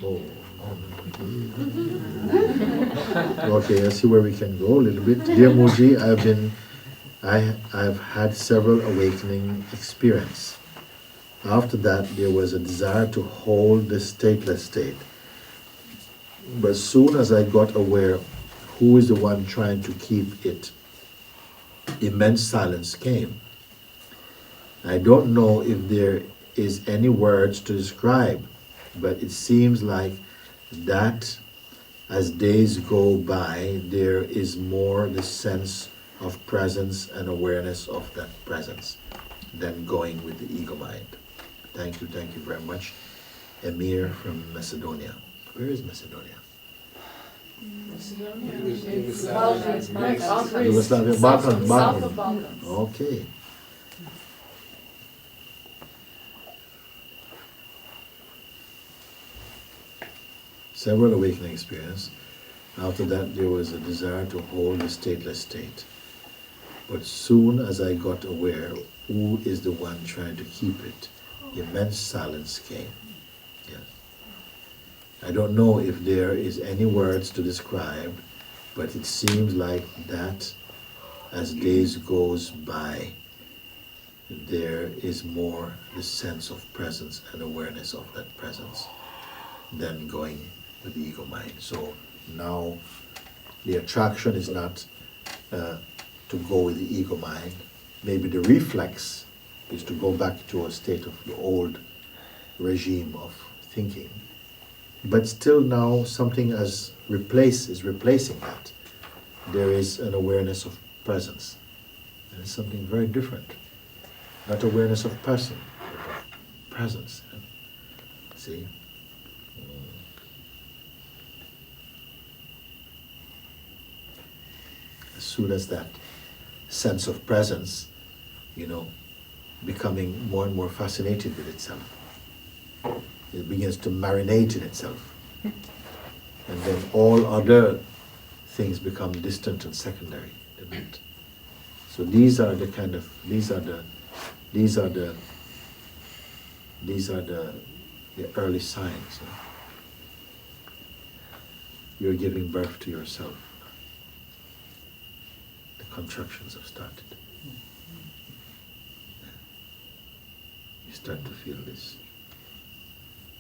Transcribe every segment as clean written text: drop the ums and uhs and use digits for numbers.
Oh. Okay, let's see where we can go a little bit. Dear Mooji, I've had several awakening experience. After that, there was a desire to hold the stateless state. But soon as I got aware who is the one trying to keep it, immense silence came. I don't know if there is any words to describe, but it seems like that as days go by, there is more the sense of presence and awareness of that presence than going with the ego mind. Thank you very much. Emir from Macedonia. Where is Macedonia? Yugoslavia, Balkan. Okay. Several awakening experience. After that, there was a desire to hold the stateless state. But soon as I got aware who is the one trying to keep it, immense silence came. Yes. I don't know if there is any words to describe, but it seems like that as days goes by, there is more the sense of presence and awareness of that presence than going with the ego mind. So now the attraction is not to go with the ego mind. Maybe the reflex is to go back to a state of the old regime of thinking. But still now something is replacing that. There is an awareness of presence. And it's something very different. Not awareness of person, but of presence. See? As soon as that sense of presence, becoming more and more fascinated with itself, it begins to marinate in itself. And then all other things become distant and secondary. So these are the early signs. You're giving birth to yourself. The contractions have started. You start to feel this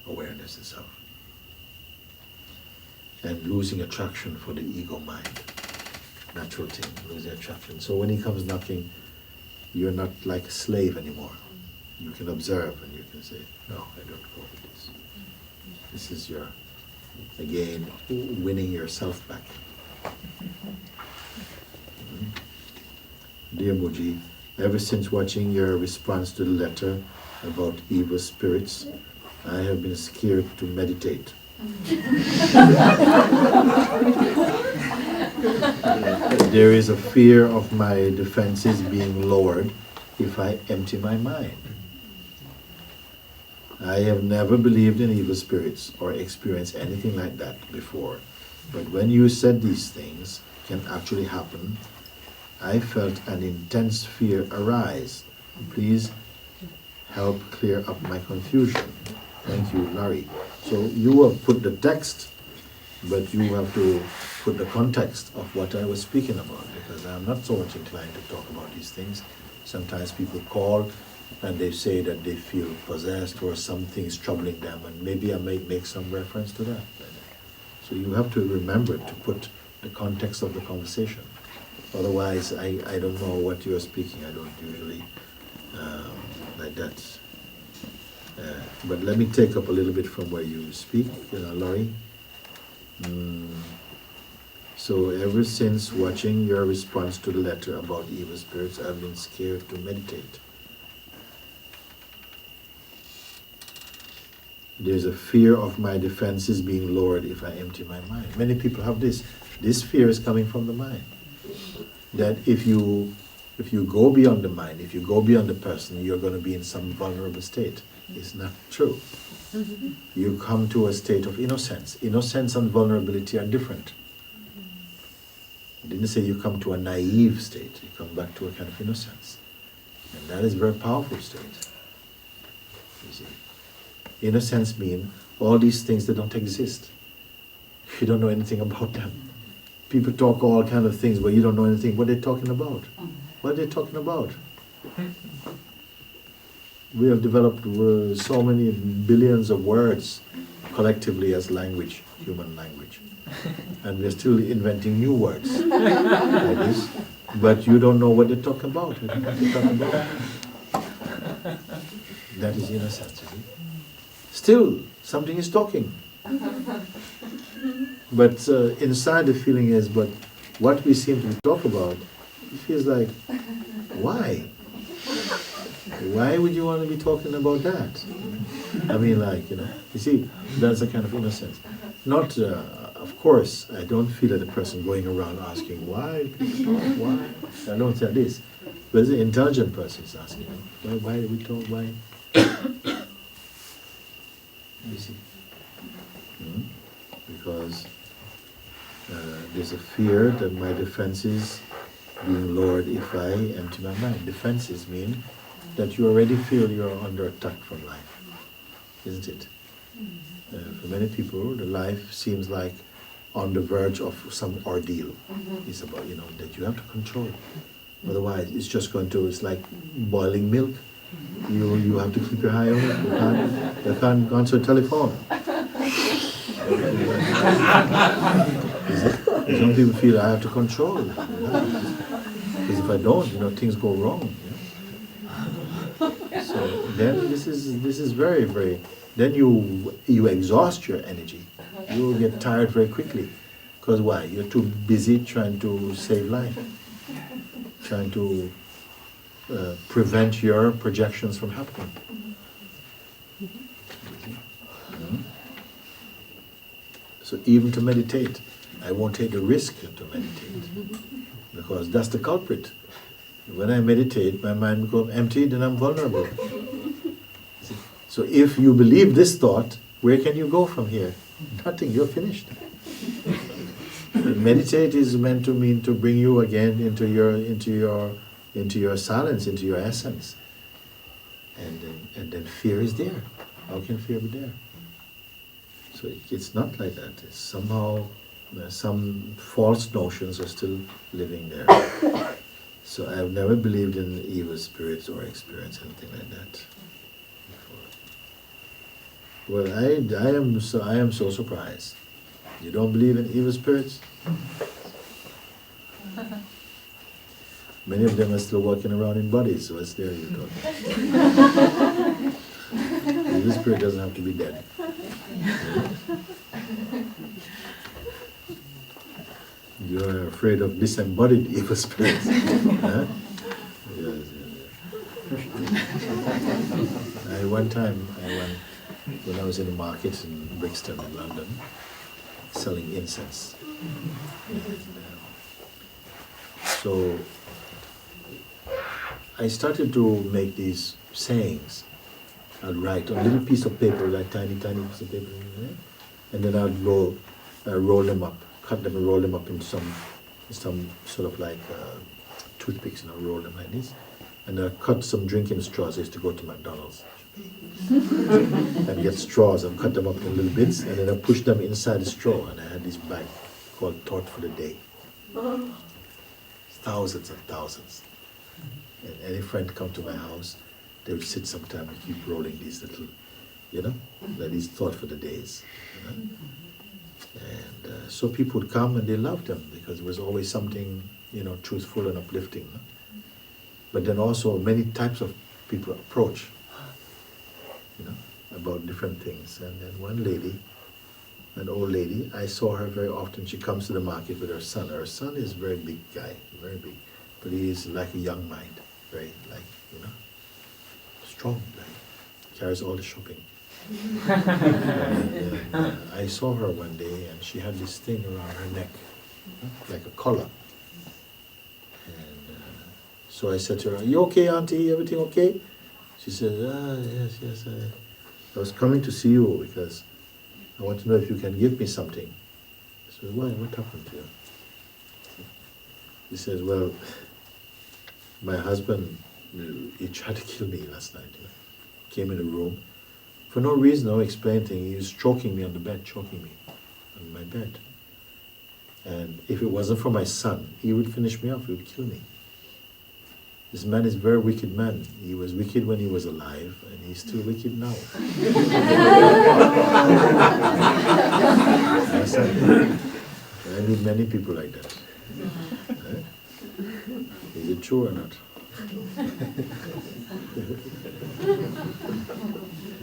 awareness itself. And losing attraction for the ego mind. Natural thing, losing attraction. So when he comes knocking, you're not like a slave anymore. You can observe and you can say, no, I don't go with this. This is your, again, winning yourself back. Dear Mooji, ever since watching your response to the letter about evil spirits, I have been scared to meditate. There is a fear of my defenses being lowered if I empty my mind. I have never believed in evil spirits or experienced anything like that before. But when you said these things can actually happen, I felt an intense fear arise. Please help clear up my confusion. Thank you, Larry. So you have put the text, but you have to put the context of what I was speaking about, because I'm not so much inclined to talk about these things. Sometimes people call and they say that they feel possessed or something is troubling them, and maybe I may make some reference to that. So you have to remember to put the context of the conversation. Otherwise, I don't know what you're speaking. I don't usually like that. But let me take up a little bit from where you speak, Laurie. So ever since watching your response to the letter about evil spirits, I've been scared to meditate. There's a fear of my defenses being lowered if I empty my mind. Many people have this. This fear is coming from the mind. That if you go beyond the mind, if you go beyond the person, you're going to be in some vulnerable state. It's not true. You come to a state of innocence. Innocence and vulnerability are different. I didn't say you come to a naive state. You come back to a kind of innocence. And that is a very powerful state. You see. Innocence means All these things, they don't exist. You don't know anything about them. People talk all kind of things, but you don't know anything. What they're talking about? What are they talking about? We have developed so many billions of words collectively as language, human language. And we're still inventing new words like this. But you don't know what they're talking about. That is innocence. Still, something is talking. But inside the feeling is, but what we seem to talk about, it feels like, why? Why would you want to be talking about that? I mean, like, you see, that's a kind of innocence. Not, of course, I don't feel that the person going around asking, why? Why? I don't say this. But the intelligent person is asking, why do we talk, why? You see? Because there's a fear that my defenses being lowered if I empty my mind. Defenses mean that you already feel you're under attack from life, isn't it? For many people, the life seems like on the verge of some ordeal. It's about, that you have to control. Otherwise, it's just it's like boiling milk. You have to keep your eye on it. You can't answer the telephone. Some people feel I have to control. Because if I don't, things go wrong. So then this is very, very. Then you exhaust your energy. You will get tired very quickly. Because why? You're too busy trying to save life, trying to prevent your projections from happening. So even to meditate, I won't take the risk to meditate, because that's the culprit. When I meditate, my mind becomes empty, then I'm vulnerable. So if you believe this thought, where can you go from here? Nothing, you're finished. Meditate is meant to mean to bring you again into your silence, into your essence. And then fear is there. How can fear be there? So it's not like that. It's somehow some false notions are still living there. So I've never believed in evil spirits or experienced anything like that before. Well, I am so surprised. You don't believe in evil spirits? Many of them are still walking around in bodies, so what's there you talking? Evil spirit doesn't have to be dead. You're afraid of disembodied evil spirits. Huh? Yes. One time, when I was in the market in Brixton, in London, selling incense. So I started to make these sayings. I'd write on a little piece of paper, like tiny piece of paper, and then I'd roll them up, cut them and roll them up into some sort of like toothpicks, roll them like this. And I cut some drinking straws. I used to go to McDonald's and get straws and cut them up in little bits, and then I pushed them inside the straw, and I had this bag called Thought for the Day. Thousands and thousands. And any friend come to my house, they would sit sometime and keep rolling these little, like these Thought for the Days. And so people would come and they loved them because it was always something, truthful and uplifting. But then also many types of people approach, about different things. And then one lady, an old lady, I saw her very often. She comes to the market with her son. Her son is a very big guy, very big. But he is like a young mind, very strong, carries all the shopping. And I saw her one day and she had this thing around her neck, like a collar. And so I said to her, "Are you okay, Auntie? Everything okay?" She said, yes. I was coming to see you because I want to know if you can give me something. I said, "Why? What happened to you?" He says, "Well, my husband, he tried to kill me last night. Came in the room. For no reason, no explained thing, he was choking me on the bed, choking me on my bed. And if it wasn't for my son, he would finish me off, he would kill me. This man is a very wicked man. He was wicked when he was alive, and he's still wicked now. I meet many people like that. Is it true or not?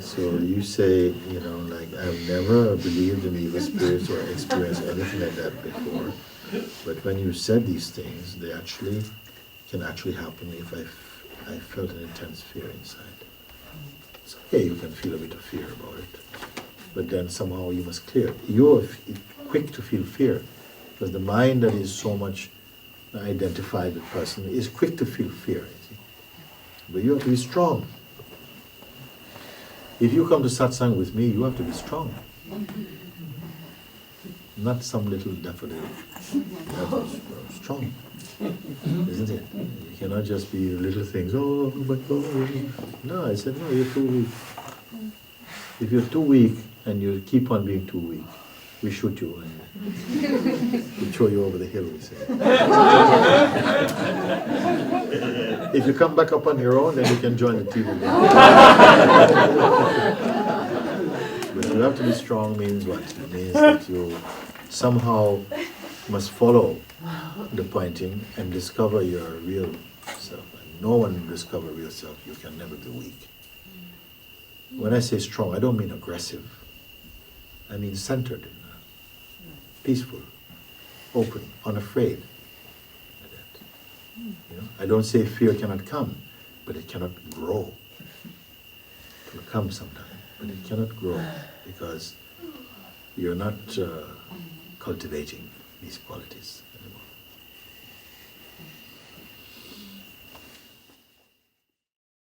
So you say, like, I've never believed in evil spirits or experienced anything like that before. But when you said these things, they can actually happen if I felt an intense fear inside. It's okay, you can feel a bit of fear about it. But then somehow you must clear it. You're quick to feel fear, because the mind that is so much identified with person is quick to feel fear. You see? But you have to be strong. If you come to satsang with me, you have to be strong. Not some little daffodil. You have to be strong. Isn't it? You cannot just be little things, oh my God. No, I said, no, you're too weak. If you're too weak and you keep on being too weak, we shoot you and we throw you over the hill, we say. If you come back up on your own, then you can join the team again. But you have to be strong means what? It means that you somehow must follow the pointing and discover your real self. And no one will discover real self. You can never be weak. When I say strong, I don't mean aggressive. I mean centered, peaceful, open, unafraid. Like that. I don't say fear cannot come, but it cannot grow. It will come sometime, but it cannot grow because you're not cultivating these qualities.